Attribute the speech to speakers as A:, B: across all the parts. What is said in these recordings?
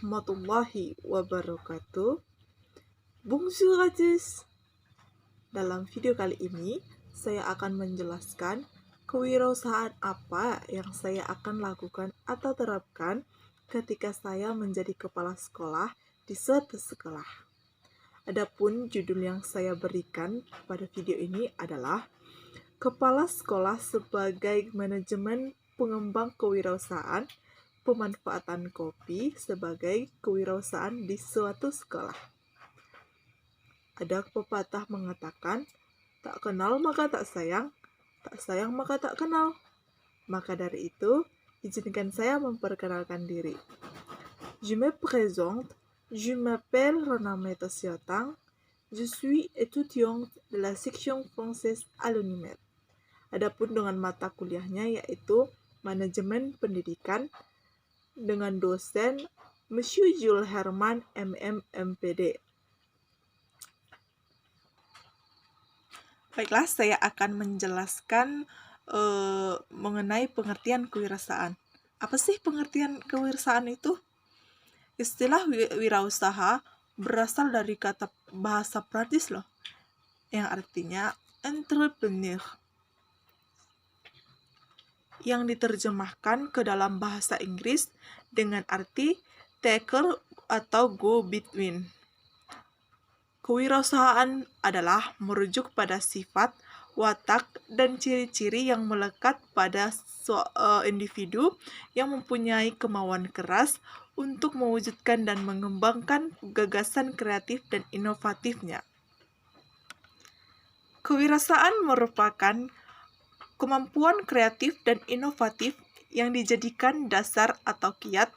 A: warahmatullahi wabarakatuh. Bonjour à tous. Dalam video kali ini, saya akan menjelaskan kewirausahaan apa yang saya akan lakukan atau terapkan ketika saya menjadi kepala sekolah di suatu sekolah. Adapun judul yang saya berikan pada video ini adalah Kepala Sekolah sebagai Manajemen Pengembang Kewirausahaan, Pemanfaatan kopi sebagai kewirausahaan di suatu sekolah. Ada pepatah mengatakan, tak kenal maka tak sayang maka tak kenal. Maka dari itu, izinkan saya memperkenalkan diri. Je me présente, je m'appelle Renameta Siotang, je suis étudiante de la section française à l'UNIMED. Adapun dengan mata kuliahnya yaitu Manajemen Pendidikan dengan dosen Monsieur Jules Herman MM MPD. Baiklah, saya akan menjelaskan mengenai pengertian kewirausahaan. Apa sih pengertian kewirausahaan itu? Istilah wirausaha berasal dari kata bahasa Prancis loh, yang artinya entrepreneur, yang diterjemahkan ke dalam bahasa Inggris dengan arti taker atau go between. Kewirausahaan adalah merujuk pada sifat, watak, dan ciri-ciri yang melekat pada individu yang mempunyai kemauan keras untuk mewujudkan dan mengembangkan gagasan kreatif dan inovatifnya. Kewirausahaan merupakan kemampuan kreatif dan inovatif yang dijadikan dasar atau kiat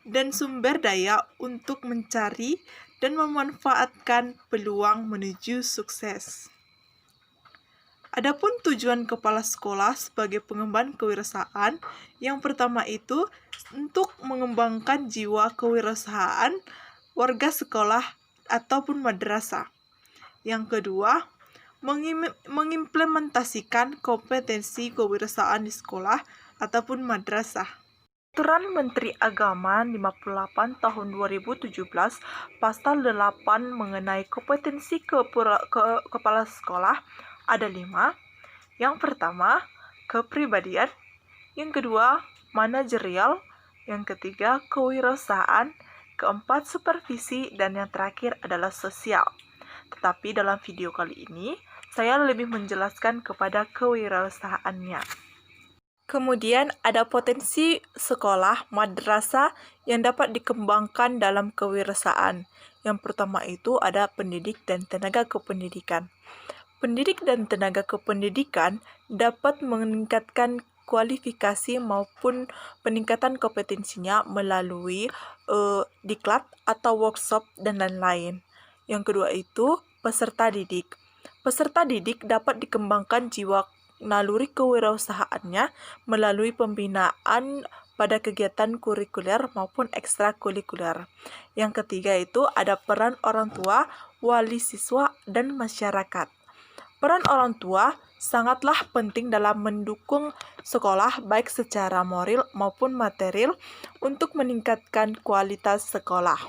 A: dan sumber daya untuk mencari dan memanfaatkan peluang menuju sukses. Adapun tujuan kepala sekolah sebagai pengemban kewirausahaan, yang pertama itu untuk mengembangkan jiwa kewirausahaan warga sekolah ataupun madrasah. Yang kedua, mengimplementasikan kompetensi kewirausahaan di sekolah ataupun madrasah. Peraturan Menteri Agama 58 tahun 2017 pasal 8 mengenai kompetensi kepala sekolah ada 5. Yang pertama, kepribadian. Yang kedua, manajerial. Yang ketiga, kewirausahaan. Keempat, supervisi. Dan yang terakhir adalah sosial. Tetapi dalam video kali ini, saya lebih menjelaskan kepada kewirausahaannya. Kemudian ada potensi sekolah madrasah yang dapat dikembangkan dalam kewirausahaan. Yang pertama itu ada pendidik dan tenaga kependidikan. Pendidik dan tenaga kependidikan dapat meningkatkan kualifikasi maupun peningkatan kompetensinya melalui diklat atau workshop dan lain-lain. Yang kedua itu peserta didik. Peserta didik dapat dikembangkan jiwa naluri kewirausahaannya melalui pembinaan pada kegiatan kurikuler maupun ekstrakurikuler. Yang ketiga itu ada peran orang tua, wali siswa, dan masyarakat. Peran orang tua sangatlah penting dalam mendukung sekolah baik secara moral maupun material untuk meningkatkan kualitas sekolah.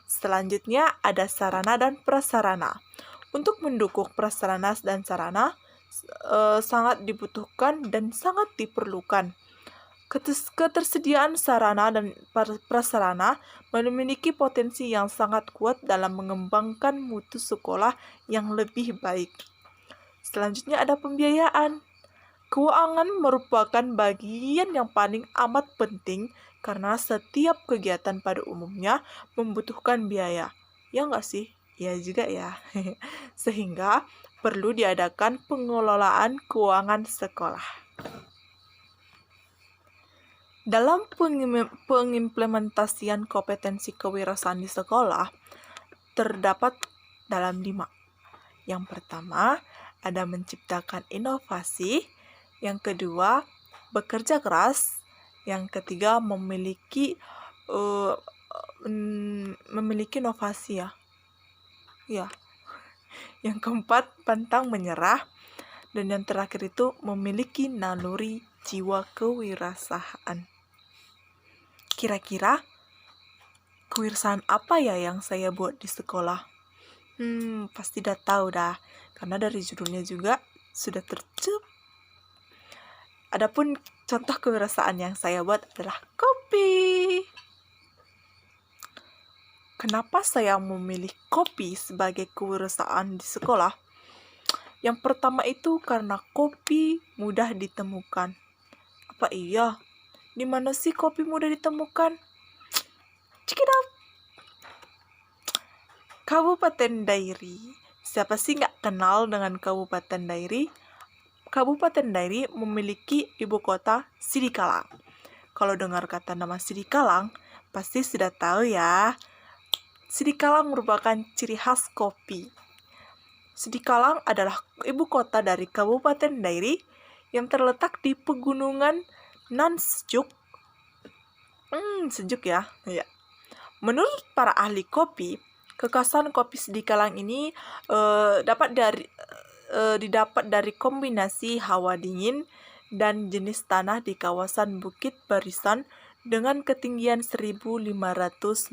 A: Selanjutnya ada sarana dan prasarana. Untuk mendukung prasarana dan sarana sangat dibutuhkan dan sangat diperlukan. Ketersediaan sarana dan prasarana memiliki potensi yang sangat kuat dalam mengembangkan mutu sekolah yang lebih baik. Selanjutnya ada pembiayaan. Keuangan merupakan bagian yang paling amat penting karena setiap kegiatan pada umumnya membutuhkan biaya. Ya nggak sih? Ya juga ya. Sehingga perlu diadakan pengelolaan keuangan sekolah. Dalam pengimplementasian kompetensi kewirausahaan di sekolah, terdapat dalam 5. Yang pertama, ada menciptakan inovasi. Yang kedua, bekerja keras. Yang ketiga, memiliki inovasi ya. Yang keempat, pantang menyerah. Dan yang terakhir itu memiliki naluri jiwa kewirausahaan. Kira-kira Kewirausahaan apa ya yang saya buat di sekolah? Pasti udah tahu dah, karena dari judulnya juga sudah tercep. Adapun contoh kewirausahaan yang saya buat adalah kopi. Kenapa saya memilih kopi sebagai kewirausahaan di sekolah? Yang pertama itu karena kopi mudah ditemukan. Apa iya? Di mana sih kopi mudah ditemukan? Check it out. Kabupaten Dairi. Siapa sih nggak kenal dengan Kabupaten Dairi? Kabupaten Dairi memiliki ibu kota Sidikalang. Kalau dengar kata nama Sidikalang, pasti sudah tahu ya. Sidikalang merupakan ciri khas kopi. Sidikalang adalah ibu kota dari Kabupaten Dairi yang terletak di pegunungan nan sejuk. Sejuk ya. Ya. Menurut para ahli kopi, kekhasan kopi Sidikalang ini didapat dari kombinasi hawa dingin dan jenis tanah di kawasan Bukit Barisan dengan ketinggian 1.500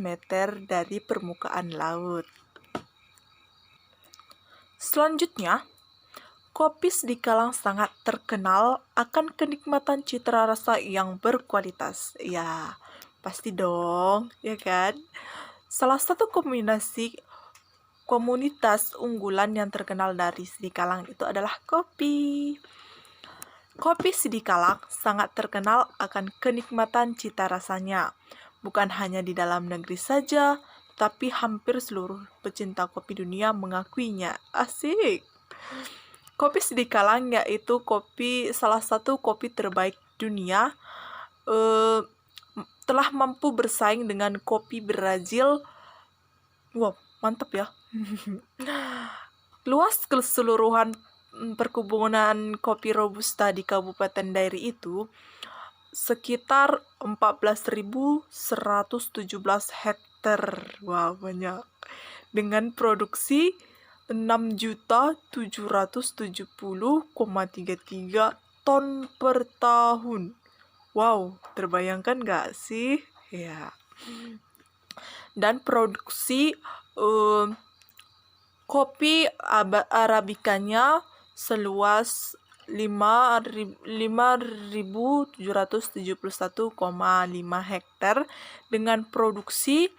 A: meter dari permukaan laut. Selanjutnya, kopi Sidikalang sangat terkenal akan kenikmatan cita rasa yang berkualitas. Ya, pasti dong, ya kan? Salah satu komunitas unggulan yang terkenal dari Sidikalang itu adalah kopi. Kopi Sidikalang sangat terkenal akan kenikmatan cita rasanya. Bukan hanya di dalam negeri saja, tapi hampir seluruh pecinta kopi dunia mengakuinya. Asik! Kopi Sidikalang yaitu salah satu kopi terbaik dunia, telah mampu bersaing dengan kopi Brazil. Wow, mantap ya. Luas keseluruhan perkebunan kopi Robusta di Kabupaten Dairi itu sekitar 14.117 hektar. Wow, banyak. Dengan produksi 6.770,33 ton per tahun. Wow, terbayangkan nggak sih? Ya. Dan produksi kopi arabikanya seluas 5.771,5 hektar dengan produksi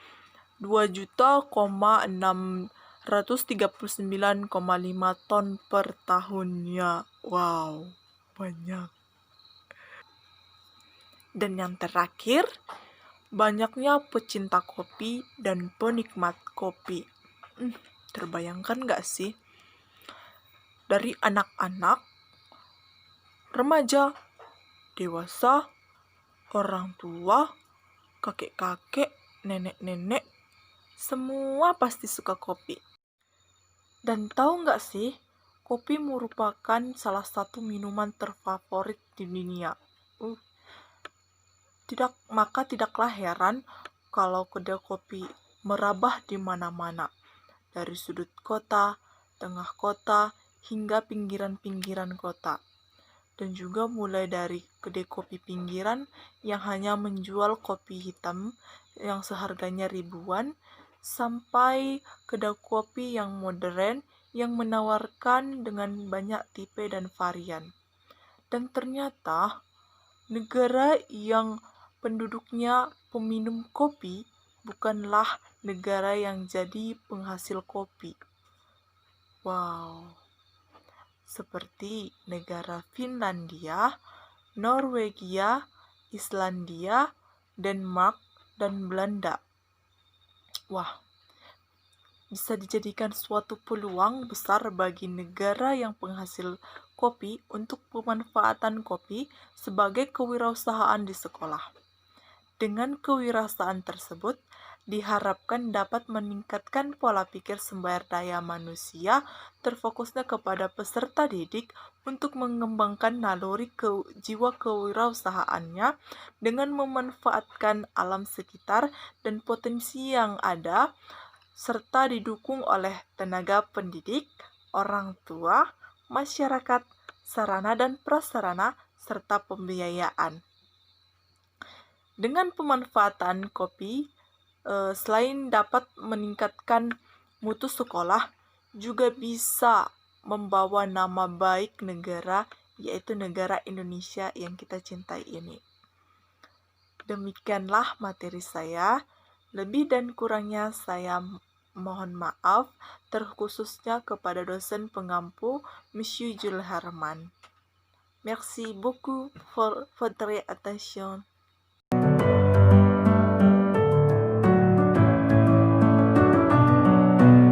A: 2.639,5 ton per tahunnya. Wow, banyak. Dan yang terakhir, banyaknya pecinta kopi dan penikmat kopi. Terbayangkan nggak sih? Dari anak-anak, remaja, dewasa, orang tua, kakek-kakek, nenek-nenek, semua pasti suka kopi. Dan tahu nggak sih, kopi merupakan salah satu minuman terfavorit di dunia. Maka tidaklah heran kalau kedai kopi merambah di mana-mana, dari sudut kota, tengah kota, hingga pinggiran-pinggiran kota. Dan juga mulai dari kedai kopi pinggiran yang hanya menjual kopi hitam yang seharganya ribuan, sampai kedai kopi yang modern yang menawarkan dengan banyak tipe dan varian. Dan ternyata negara yang penduduknya peminum kopi bukanlah negara yang jadi penghasil kopi. Wow. Seperti negara Finlandia, Norwegia, Islandia, Denmark, dan Belanda. Wah, bisa dijadikan suatu peluang besar bagi negara yang penghasil kopi untuk pemanfaatan kopi sebagai kewirausahaan di sekolah. Dengan kewirausahaan tersebut, diharapkan dapat meningkatkan pola pikir sumber daya manusia, terfokusnya kepada peserta didik untuk mengembangkan naluri jiwa kewirausahaannya dengan memanfaatkan alam sekitar dan potensi yang ada, serta didukung oleh tenaga pendidik, orang tua, masyarakat, sarana dan prasarana, serta pembiayaan. Dengan pemanfaatan kopi selain dapat meningkatkan mutu sekolah, juga bisa membawa nama baik negara, yaitu negara Indonesia yang kita cintai ini. Demikianlah materi saya. Lebih dan kurangnya saya mohon maaf, terkhususnya kepada dosen pengampu, Monsieur Jules Herman. Merci beaucoup for votre attention.